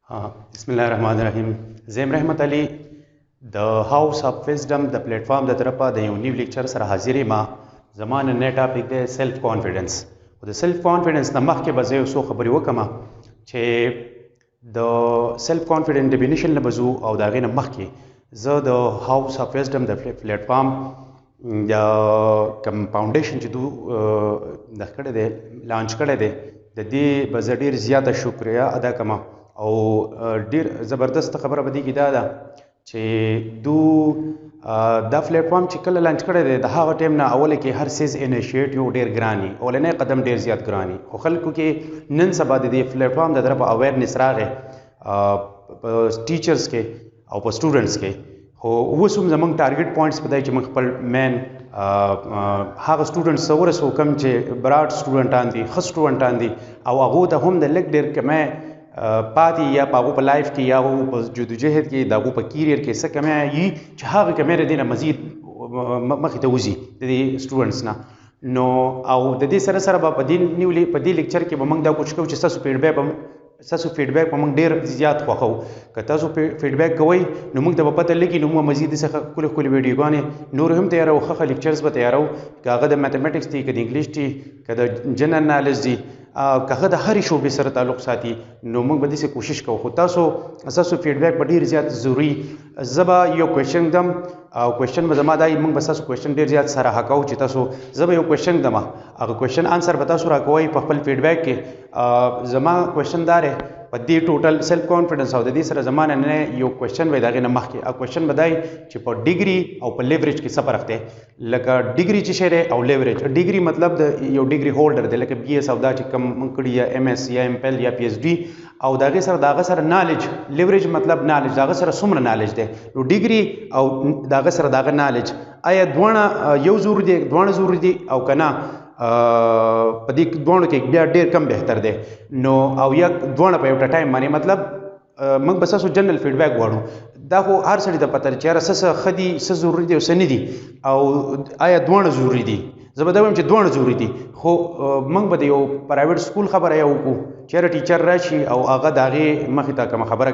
बिस्मिल्लाहिर्रहमानिर्रहीम। ज़ेम रहमत अली द हाउस ऑफ विजडम द प्लेटफॉर्म द तरफा द यू न्यू लेक्चर सर हाजिरी मा ज़मान ने टॉपिक दे सेल्फ कॉन्फिडेंस द सेल्फ कॉन्फिडेंस न मख के बजे सो खबरी वकमा छे द सेल्फ कॉन्फिडेंस डेफिनेशन न बजू और दागे न मख के ज द हाउस ऑफ विजडम द प्लेटफॉर्म या कम फाउंडेशन जो द कड़े दे लॉन्च कड़े दे द दे बजे ढेर ज़्यादा शुक्रिया अदा कमा और ढेर ज़बरदस्त खबर बदी की दादा चे दू दा प्लेटफॉर्म चिकल लंच करे दे दहा टाइम ना अवल के हर चीज़ इनिशिएटिव ढेर ग्रानी और ने कदम ढेर ज़्यादा ग्रानी और खल्कु के नन सबा दे प्लेटफॉर्म द तरफ अवेयरनेस रागे टीचर्स के और स्टूडेंट्स के हो वो सुम जमंग टारगेट पॉइंट्स बताई चमक पर मैन हाँ स्टूडेंट्स सवर सो कम चे बराट स्टूडेंट आंदी खस स्टूडेंट आंदी और अगो द हम द लेक ढेर के मैं पाती या पागो पर लाइफ की या वो पर जदोजहद की दागो पर करियर के सक मैं ये चाह के मेरे दिन मजीद मखतौजी दे स्टूडेंट्स ना नो आओ दे सर सर बा पदी न्यूली पदी लेक्चर के बमंग दा कुछ ससु फीडबैक बमंग ढेर ज़्यादा ख्वाखो कता सो फीडबैक गवई नुमंग तब पता लेकिन नुम मजीद से कुल वीडियो गाने नूर हम तैयार हो खा लेक्चर्स ब तैयार हो कागद मैथमेटिक्स थी कद इंग्लिश थी कद जनरल नॉलेज थी कगद हर शोबे सर ताल्लुक़ साथी नुमंग बदी से कोशिश करो होता सो फीडबैक बड़ी ज़्यादा ज़रूरी जबा यो क्वेश्चन दम क्वेश्चन में जमा दाई मंग बसा सो क्वेश्चन ढेर ज़्यादा सारा हकाऊ चिता सो जब यो क्वेश्चन दमा अगर क्वेश्चन आंसर बता सो रखवाई पफल फीडबैक के जमा क्वेश्चन दार है पद्दी टोटल सेल्फ कॉन्फिडेंस और दी सर जमाने ने यो क्वेश्चन वे दागे नमक के क्वेश्चन बताई चिप डिग्री और पर लेवरेज की सफर रखते लगा डिग्री चिशेरे और लेवरेज डिग्री मतलब यो डिग्री होल्डर दे लगे BS अवदा चिकम मंकड़ी या MS या MPhil या PhD और दागे सर नॉलेज लेवरेज मतलब नॉलेज दागे सर सुमर नॉलेज दे डिग्री और दागे सर दागे नॉलेज आया द्वाना यो जरूरी दे और कना पदी द्वण के बिया ढेर कम बेहतर दे नो और या द्वण पे उठा टाइम माने मतलब मंग बस सो जनरल फीडबैक वाड़ू दाखो हर सड़ी दा पता चेहरा सस खदी स जरूरी दे सनी दी और आया द्वण जरूरी दी जबरदस्त द्वण जरूरी दी हो मंग बदे यो प्राइवेट स्कूल खबर है वो चेहरा टीचर राशि और आगा दागे मखिता कम खबर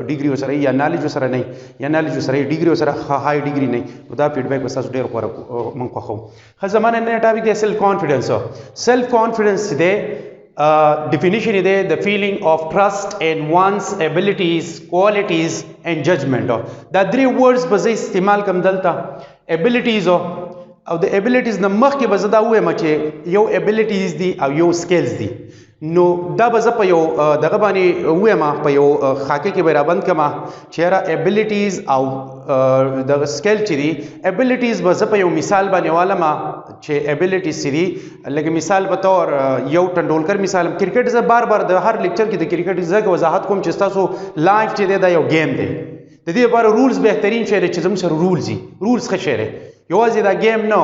डिग्री हो सर या नॉलेज हो सर नहीं या नॉलेज हो सर डिग्री हो सर हाई डिग्री नहीं उदा फीडबैक बस ढेर मंग को हर जमाने ने topic self confidence they definition is the feeling of trust in one's abilities, qualities and judgment. The three words बज़े इस्तेमाल कम दलता abilities और the abilities न मख के बज़दा हुए मचे यो abilities दी और यो skills दी नो दा बज़ा पयो दगबानी हुए मा पयो खाके के बराबंद कमा चेहरा abilities और द स्किल चिदी abilities बज़ा पयो मिसाल बने वाला मा चे abilities चिदी लेकिन मिसाल बतौर यो टंडोलकर मिसाल क्रिकेट से बार बार हर लेक्चर की क्रिकेट जगह वजाहत को चिस्ता सो लाइव चिदे दा यो गेम दे दे बार रूल्स बेहतरीन शेरे चिजम सर रूल्स खशेरे योवाजी दा गेम नो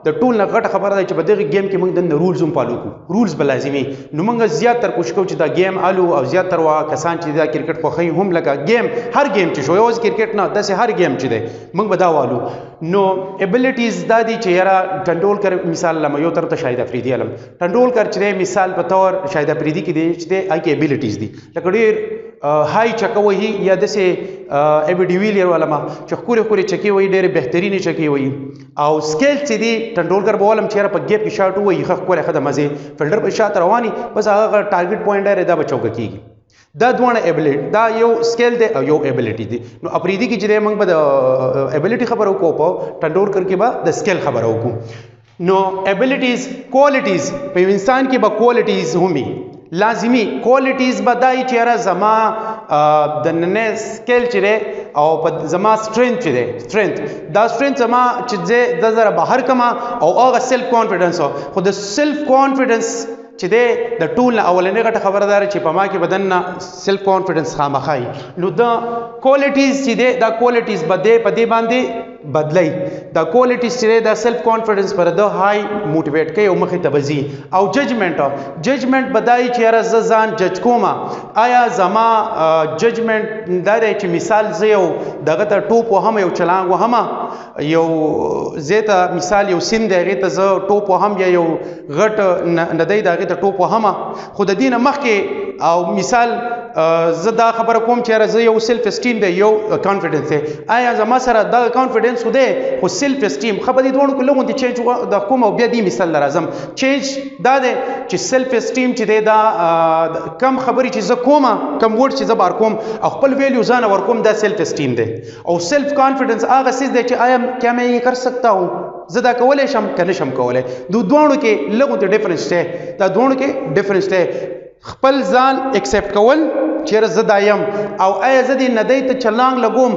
द टूल न गट खबर दा बदगी गेम के मंग दन रूल्स पालू को रूल्स बलाजिमी नुमंग ज्यादातर कुछ को दा गेम आलू और ज्यादातर वा कसान दा क्रिकेट को खई हम लगा गेम हर गेम च योवाज क्रिकेट ना दसे हर गेम च दे मंग बदाव आलू नो एबिलिटीज दादी चेहरा टंडोलकर मिसाल लम यो तरत शाहिद अफरीदी अलम टंडोलकर च मिसाल बतौर शाहिद अफरीदी की दे च आई के एबिलिटीज दी लकड़ीर हाई चक्का वही या जैसे एबी डिविलियर वाला मा चक्कुरे चकी वही डेरे बेहतरीन चकी वही और स्केल सीधी टंडोलकर बॉलम चेहरा पर गेप की शॉट वही खक्कुरे खदा मजे फील्डर पर शॉट रवानी बस अगर टारगेट पॉइंट है दा बचाओ की दा द्वाना एबिलिटी दा यो स्केल दे यो एबिलिटी दी नो अफरीदी की जिदे मंग बद एबिलिटी खबर हो को टंडोलकर के बाद द स्केल खबर हो को नो एबिलिटीज क्वालिटीज पे इंसान की बा क्वालिटीज हुमी लाजिमी क्वालिटीज बदाई चेहरा जमा दनने स्केल चिरे और जमा स्ट्रेंथ दा स्ट्रेंथ जमा चिजे दजरा बाहर कमा और सेल्फ कॉन्फिडेंस हो खुद सेल्फ कॉन्फिडेंस चिदे द टूल अवलने गट खबरदार चिपमा के बदन सेल्फ कॉन्फिडेंस खामखाई नु द क्वालिटीज चिदे द क्वालिटीज बदे पदे बांधे बदलाई द क्वालिटीज चिदे द सेल्फ कॉन्फिडेंस पर द हाई मोटिवेट के उमख तबजी और जजमेंट बदाई चेहरा जजान जज कोमा आया जमा जजमेंट दारे च मिसाल जयो दगत टोप हम यो चलांग हम यो जेता मिसाल यो सिन देगे त ज टोप हम या यो गट नदई दागे त टोप हम खुद दिन मख के او مثال زه دا خبره کوم چې زه یو سیلف اسټیم دی یو کانفیډنس دی آیا زما سره دا کانفیډنس خو دی خو سیلف اسټیم خبرې دوه کو لغون دي چینج د کوم او بیا دی مثال لازم چینج دا دی چې سیلف اسټیم چې دی دا کم خبرې چې زه کوم کم ورډ چې زه بار کوم او خپل ویلیو ځان ور کوم دا سیلف اسټیم دی او سیلف کانفیډنس هغه څه دی چې آیا کیا میں یہ کر سکتا ہوں زه دا کولای شم که نشم کولای دوه کې لغون ته ډیفرنس دی دا دوه کې ډیفرنس دی خپل ځان اکسپټ کول چیرې زه دا یم او آیا زه دې ندی ته چلانګ لګوم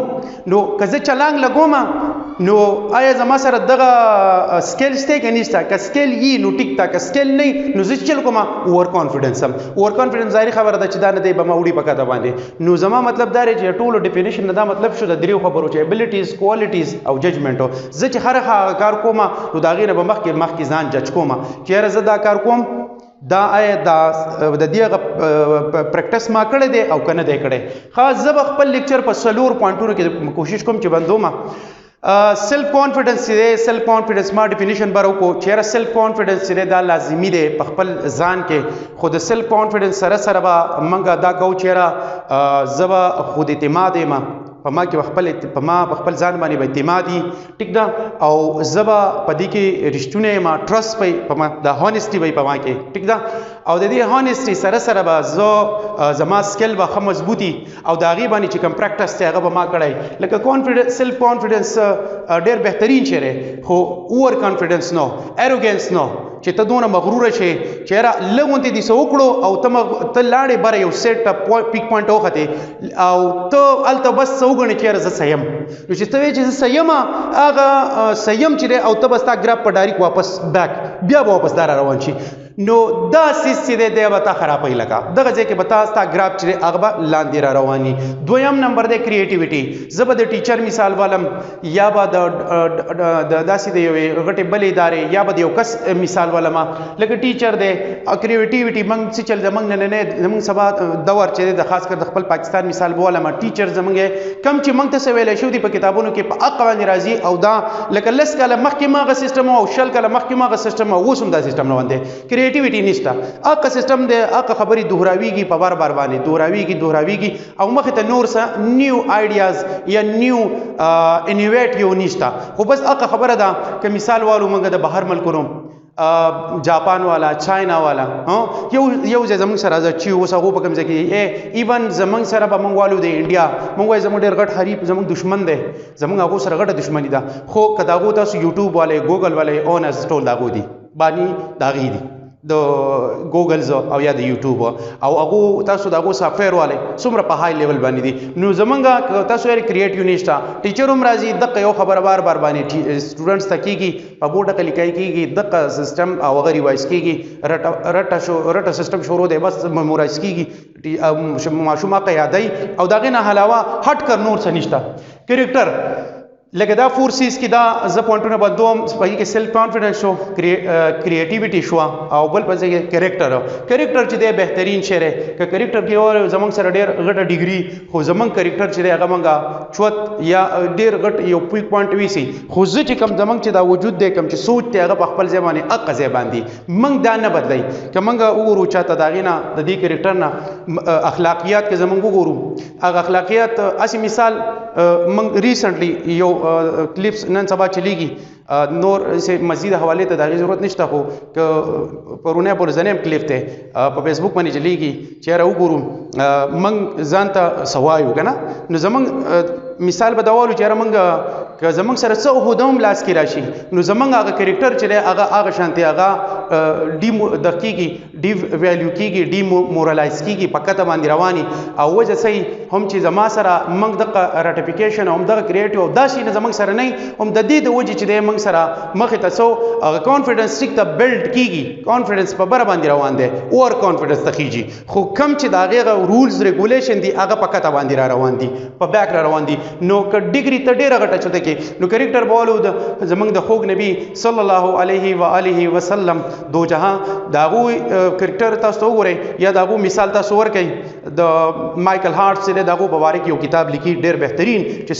نو که زه چلانګ لګوم نو آیا زما سره دغه سکیل شته که نشته که سکیل یي نو ټیک تا که سکیل نه نو زه چل کوم اوور کانفیډنس هم اوور کانفیډنس ظاهري خبره ده چې دا ندی به ما وړي په کده باندې نو زما مطلب دا دی چې ټولو ډیفینیشن دا مطلب شو د دریو خبرو چې ابیلیټیز کوالټیز او ججمنټ زه چې هر کار کوم نو دا غینه به مخکې ځان جج کوم چیرې زه دا کار کوم دا آیا دا د دې پریکټس ما کړی دی او کنه دی کړی خاص زه خپل لیکچر په سلور پوینټونو کې کوشش کوم چې بندوم سیلف کانفیډنس دی سیلف کانفیډنس ما ډیفینیشن برو کو چیرې سیلف کانفیډنس دی دا لازمی دی په خپل ځان کې خود سیلف کانفیډنس سره سره به منګه دا کو چیرې زبا خود اعتماد ما په ما کې په خپل ځان باندې به اعتمادي ټیک ده او زبا په دې کې رښتونه ما ټرست په ما د هانسټي وي په ما کې ټیک ده او د دې هانسټي سره سره به زه زما سکل به خه مضبوطي او د هغې باندې چې کوم پریکټس دی هغه به ما کړی لکه کانفیډنس سیلف کانفیډنس ډېر بهترین چیرې خو اوور کانفیډنس نو اروګنس نو چې ته دونه مغروره شې چېرې لږ غونتې دې څه وکړو او ته لاړې بره یو سیټ پیک پوینټ وختې او ته هلته بس څه وګڼې چېرې زه څه یم نو چې ته وایې چې زه څه یم هغه څه یم چې دی او ته به ستا ګراف په ډایرک واپس بیک بیا به واپس دا را روان شي نو دا سیس چې دی دی به تا خرابوي لکه دغه ځای کې به تا ستا ګراف چې دی هغه به لاندې را رواني دویم نمبر دی کریټیویټي زه به د ټیچر مثال والم یا به د داسې د یوې غټې بلې ادارې یا به د یو کس مثال والم لکه ټیچر دی کریټیویټي موږ څه چل زموږ نه زموږ سبا دور چې دی د خاص کر د خپل پاکستان مثال به والم ټیچر زموږ کم چې موږ ته څه ویلی شوي دي په کتابونو کې په حق باندې راځي او دا لکه لس کاله مخکې ماغه سیسټم او شل کاله مخکې ماغه سیسټم او اوس هم دا سیسټم روان دی کریټیویټي نشته هغه سیسټم دی هغه خبرې دوهراویږي په بار بار باندې دوهراویږي او مخې ته نور څه نیو آیډیاز یا نیو انیویټیو نشته خو بس هغه خبره ده که مثال والو موږ د بهر ملکونو جاپان والا چاینا والا یو ځای زموږ سره راځه چې اوس هغو په کوم ځای کې ایون زموږ سره به موږ والو د انډیا موږ وایو زموږ ډېر غټ حریف زموږ دشمن دی زموږ هغو سره غټه دشمني ده خو که د هغو تاسو یوټیوب والے ګوګل والے اونرز ټول د هغو دي بانی د هغې دي د ګوګلز او یا د یوټیوب او هغه تاسو د هغه سافټویر والے څومره په های لیول باندې دي نو زمونږه تاسو یې کریټیو نشته ټیچر هم راځي دغه یو خبره بار بار باندې سټوډنټس ته کیږي په بورډ کې لیکای کیږي دغه سیستم او هغه ریوایز کیږي رټه سیستم شروع دی بس میمورایز کیږي ماشومه ته یادای او دغه نه علاوه هټ کر نور څه نشته کریکټر لکه دا فورسیز کې دا زه پوینټونه بدوم په کې سیلف کانفیډنس شو کریټیویټي شو او بل په ځای کې کریکټر چې دی بهترین شی دی که کریکټر کې زمونږ سره ډېر غټه ډیګري خو زمونږ کریکټر چې دی هغه مونږه چوت یا ډېر غټ یو پیک پوینټ وي سي خو زه چې کوم زمونږ چې دا وجود دی کوم چې سوچ دی هغه په خپل ځای باندې حق ځای باندې موږ دا نه بدلای که موږ وګورو چاته د هغې نه د دې کریکټر نه اخلاقیات که زمونږ وګورو هغه اخلاقیات هسې مثال موږ ریسنټلی یو کلیپس نن سبا چلیږي نور مزید حوالې ته د هغې ضرورت نشته خو که پرونی پورې کلیپ دی په فیسبوک باندې چلیږي چېرې وګورو موږ ځان ته څه وایو که نه نو زموږ مثال به دا والو چېرې موږ که زموږ سره څه عهده هم لاس کې راشي نو زموږ هغه کرکټر چې دی هغه شانتې هغه دغه کېږي ډي ویلیو کېږي ډي مورالایز کېږي په کته باندې رواني او وجه صحیح هم چې زما سره موږ دغه راټیفیکیشن هم دغه کریټیو او دا شي نه زموږ سره نه هم د دې د وجې چې دی موږ سره مخې ته څو هغه کانفیډنس ټیک ته بلډ کېږي کانفیډنس په بره باندې روان دی اوور کانفیډنس ته خیږي خو کم چې د هغې رولز ریګولیشن دي هغه په کته باندې را روان دي په بیک را روان دي نو که ډیګري ته ډېره غټه چوته کې نو کریکټر بولو د زمونږ د خوږ نبی صلی الله علیه و آله وسلم دو جهان د هغوی کرکټر تاسو ته وګورئ یا د هغو مثال تاسو ورکئ د مایکل هارت سره دغه په باره کې یو کتاب لیکي ډېر بهترین چې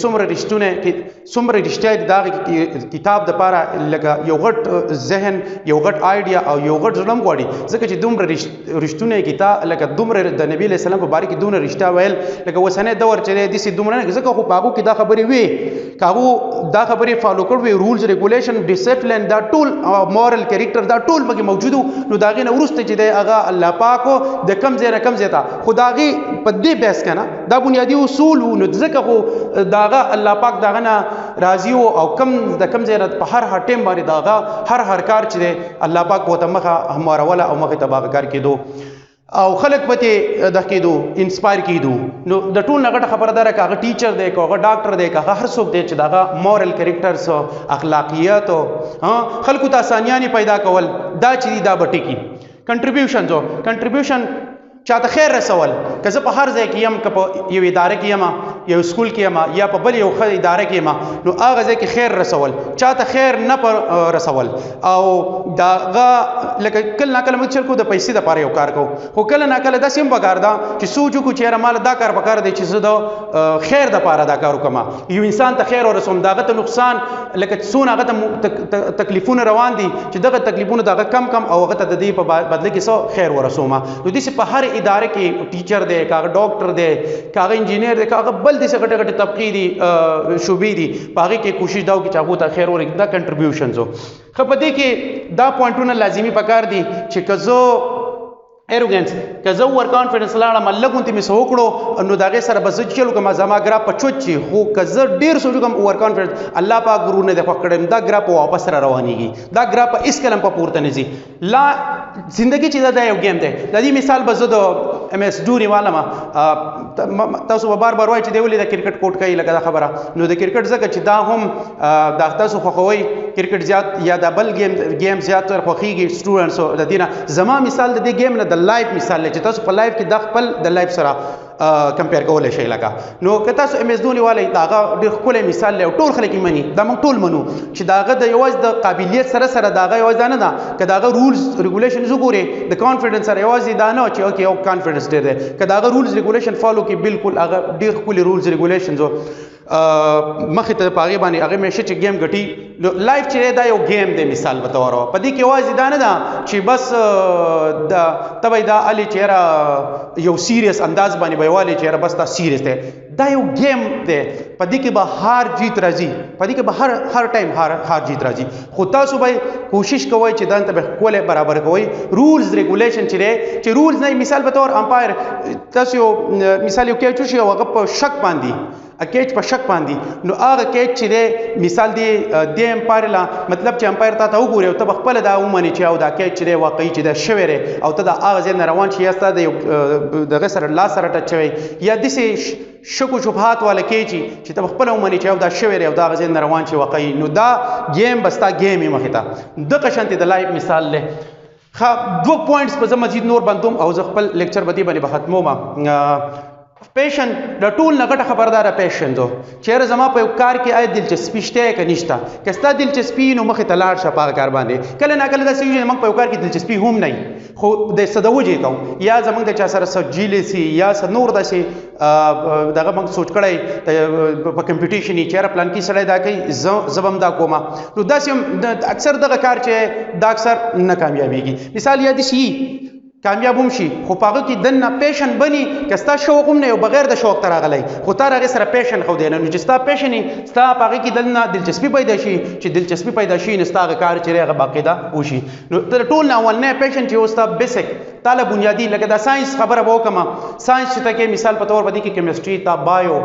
څومره رښتیا دي دغه کتاب د پاره لکه یو غټ ذهن یو غټ آیډیا او یو غټ ظلم غواړي ځکه چې دومره رښتونه کتاب لکه دومره د نبی له سلام په باره کې دومره رښتیا ویل لکه وسنه دور چې د سي دومره نه ځکه خو پاغو کې دا خبرې وي کاغو دا خبرې فالو کړو رولز ریګولیشن ډیسپلین دا ټول مورل کریکټر دا ټول پکې موجودو نو داغه نه ورسته چې د هغه الله پاکو د کم ځای نه کم ځای ته خدایي په دې بیس کنه دا بنیادی اصول نو ځکه خو داغه الله پاک داغه نه راضي او کم د کم ځای نه په هر ټیم باندې داغه هر کار چې الله پاک وته مخه همواره ولا او مخه تباغ کار کېدو او خلک پته د کېدو انسپایر کېدو نو د ټول نغټه خبردار کاغه ټیچر دی کاغه ډاکټر دی کاغه هر څوک دی چې داغه مورل کریکټرز اخلاقیات او خلکو ته اسانیانی پیدا کول دا چې دا بټی کی کنټریبیوشن چاته خیر رسول که زه په هر ځای کې یم که په یو اداره کې یم یو سکول کې یم یا په بل یو اداره کې یم نو هغه ځای کې خیر رسول چاته خیر نه رسول او داغه لکه کله ناکله موږ چرکو د پیسې د پاره یو کار کوو خو کله ناکله داسې هم پکار ده چې سوچ وکړو چې مال دا کار پکار دی چې زه د خیر د پاره دا کار وکړم یو انسان ته خیر ورسوم داغه ته نقصان لکه څونه هغه ته تکلیفونه روان دي چې دغه تکلیفونه دغه کم او هغه ته د دې په بدله کې څو خیر ورسوم نو دې په هر اداره کې ټیچر دی کاغه ډاکټر دی کاغه انجینیر دی کاغه بل دې څه غټه طبقې دي شوبې دي پاغه کې کوشش دا چې هغه ته خیر ورکړي دا کنټریبیوشنز خو په دې کې دا پوینټونه لازمی پکار دي چې کزو ایروګنس کزو ور کانفیډنس لاړه ملګون ته می سو وکړو نو داغه سره بس چلو کوم زما ګرا پچوچی خو کزه ډیر سوچو کوم ور کانفیډنس الله پاک ګرو نه د پکړم دا ګرا په واپس را روانيږي دا ګرا په اس کلم په پورته نزي لا زندگی چې دا یو گیم دی د دې مثال بزو د ام اس ډوري والا ما تاسو بار وای چې دی ولې د کرکټ کوټ کوي لکه دا خبره نو د کرکټ زکه چې دا هم د تاسو خوخوي کرکټ زیات یا د بل گیم زیات تر خوخيږي سټوډنټس د دینه زما مثال د دې گیم نه د لایف مثال چې تاسو په لایف کې د خپل د لایف سره کمپیر کولای شي لکه نو که تاسو ام اس دونی والي داغه ډېر خپل مثال له ټول خلک مني دا موږ ټول منو چې داغه د یواز د قابلیت سره داغه یواز نه ده که داغه رولز ریګولیشنز وګوري د کانفیډنس سره یواز دا نه چې اوکې او کانفیډنس ډېر ده که داغه رولز ریګولیشن فالو کې بالکل هغه ډېر خپل رولز ریګولیشنز مخې ته پاغي باندې هغه مشه چې گیم غټي لایف چې دا یو گیم دی مثال به تور په دې کې واځي دا نه ده چې بس دا تبي دا علي چهره یو سیریس انداز باندې بيواله چهره بس دا سیریس دی دا یو گیم دی په دې کې به هار جیت راځي په دې کې به هر ټایم هار جیت راځي خو تاسو به کوشش کوئ چې دا ته به کوله برابر کوئ رولز ریګولیشن چې رولز نه مثال به تور امپایر تاسو مثال یو کې چې هغه په شک باندې اکیچ په شک باندې نو هغه کیچ چې دی مثال دی د امپایر لا مطلب چې امپایر ته وګوري او ته خپل دا ومني چې او دا کیچ چې دی واقعي چې دا شویره او ته دا هغه ځین روان شي یاسته د دغه سره لا سره ټچ وي یا د شکو شبهات والا کیچ چې ته خپل ومني چې او دا شویره او دا هغه ځین روان شي واقعي نو دا گیم بستا گیم مخه ته د قشنت د لایف مثال له دو پوینټس په مزید نور بندوم او ز خپل لیکچر بدی باندې ختموم پیشن د ټول نغټه خبردار پیشن دو چیرې زما په کار کې آی دلچسپي شته که نشته که ستا دلچسپي نو مخې ته لاړ شه په کار باندې کله ناکله داسې وي موږ په کار کې دلچسپي هم نه خو د څه د وجې کوو یا زموږ د چا سره سجیلې سي یا څه نور داسې دغه موږ سوچ کړی په کمپټیشن یې چېرې پلان کې سړی دا کوي زه به هم دا کومه نو داسې اکثر دغه کار چې دا اکثر نه کامیابېږي مثال یاد شي کامیاب هم شي خو پاغه کې دنه پیشن بني کستا شوق هم نه یو بغیر د شوق تر غلای خو تر هغه سره پیشن خو دینه نو چې ستا پیشن ستا پاغه کې دنه دلچسپي پیدا شي چې دلچسپي پیدا شي نو ستا کار چې هغه باقاعده وشي نو تر ټول نه اول نه پیشن چې وستا بیسیک تعالی بنیادی لکه دا ساينس خبره وو کما ساينس چې ته کې مثال په تور باندې کې کیمستري تا بایو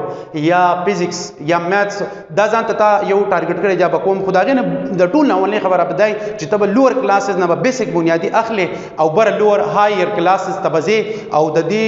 یا فزیکس یا میث دا ځان ته یو ټارګټ کړی یا کوم خدای نه د ټول نه اول خبره بدای چې ته لوور کلاسز نه بیسیک بنیادی اخلي او بر لوور هایر کلاسز تبزي او د دې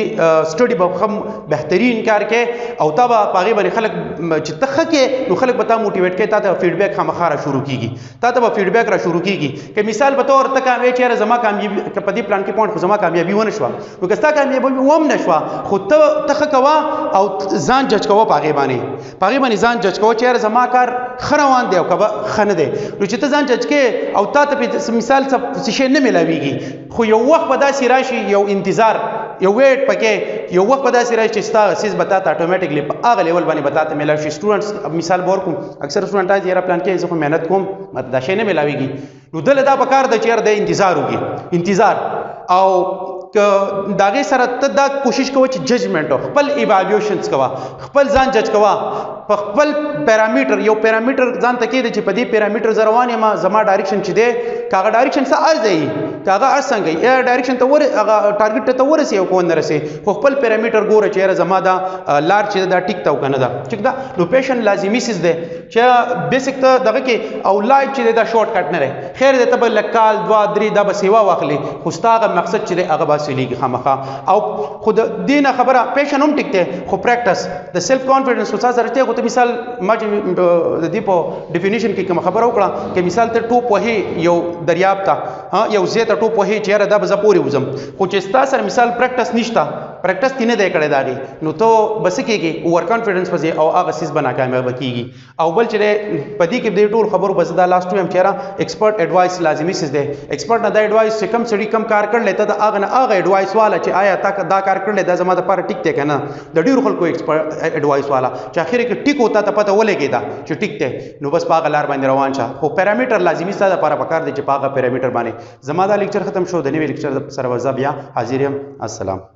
سټډي په خم بهترین کار کې او تبا پاغي باندې خلک چې تخه کې نو خلک به تا موټیویټ کوي تا ته فیډبیک خامخاره شروع کیږي تا ته فیډبیک را شروع کیږي که مثال په تور ته کاوي چې زما کامیابی په دې پلان کې پوینټ خو زما کامیابی ونه شو نو که ستا کامیابی ووم نشو خو ته تخه کوا او ځان جج کوا پاغي باندې ځان جج کوا چې زما کار خروان دی او کبه خنه دی نو چې ته ځان جج کې او تا ته مثال څه شي نه ملاويږي خو یو وخت په داسې راشي یو انتظار یو ویټ پکې یو وخت به داسې راشي چې ستا سیز به تا ته اټومیټکلی په هغه لیول باندې به تا ته میلاو شي. سټوډنټس مثال به ورکړو، اکثر سټوډنټان چې یاره پلان کې زه خو محنت کوم ماته دا شی نه میلاویږي، نو دله دا پکار ده چې یاره د انتظار وکړي، انتظار. او که د هغې سره ته دا کوشش کوه چې ججمنټ خپل ایوالویشنز کوه، خپل ځان جج کوه په خپل پیرامیټر. یو پیرامیټر ځان ته کېږي چې په دې پیرامیټر زه روان یم، زما ډایرکشن چې دی که هغه ډایرکشن څه ارځي که هغه ار څنګه یا ډایرکشن ته هغه ټارګټ ته ورسي او که ونه رسي، خو خپل پیرامیټر ګوره چې یاره زما دا لار چې دا ټیک ته او که نه ده ټیک ده. نو پیشن لازمي سیز دی چې بیسک ته دغه کې او لایف چې دی دا شارټ کټ نه دی. خیر دی ته به لږ کال 2 3 دا به سیوا واخلي، خو ستا هغه مقصد چې دی هغه به حاصلېږي خامخا. او خو د دې نه خبره پیشن هم ټیک دی، خو پریکټس د سیلف کانفیډنس خو سره رته. خو ته مثال ما چې د دې په ډیفینیشن کې کوم خبره وکړه که مثال ته ټوپ وهې یو دریاب ته یو ځای ته ټوپ وهې چې یاره دا به زه پورې وځم، خو چې ستا سره مثال پریکټس نشته، پریکټس کې نه دی کړی د هغې، نو ته به څه کېږي اوور کانفیډنس به ځې او هغه څیز به ناکامیابه کېږي. او بل چې دی په دې کې د دې ټول خبرو به زه دا لاست وایم چې یاره ایکسپرټ ایډوایس لازمي څیز دی. ایکسپرټ نه دا ایډوایس چې کوم سړي کم کار کړلی ته د هغه نه هغه ایډوایس والا چې آیا تا دا کار کړلی دا زما دپاره ټیک دی که نه، د ډېرو خلکو ایکسپرټ ایډوایس والا چې اخر کې ټیک وتا ته پته ولګېده چې ټیک دی، نو بس په هغه لار باندې روان شه. خو پیرامیټر لازمي ستا دپاره پکار دی چې په هغه پیرامیټر باندې. زما دا لیکچر ختم شو، د نوي لیکچر سره به زه بیا حاضر یم. السلام.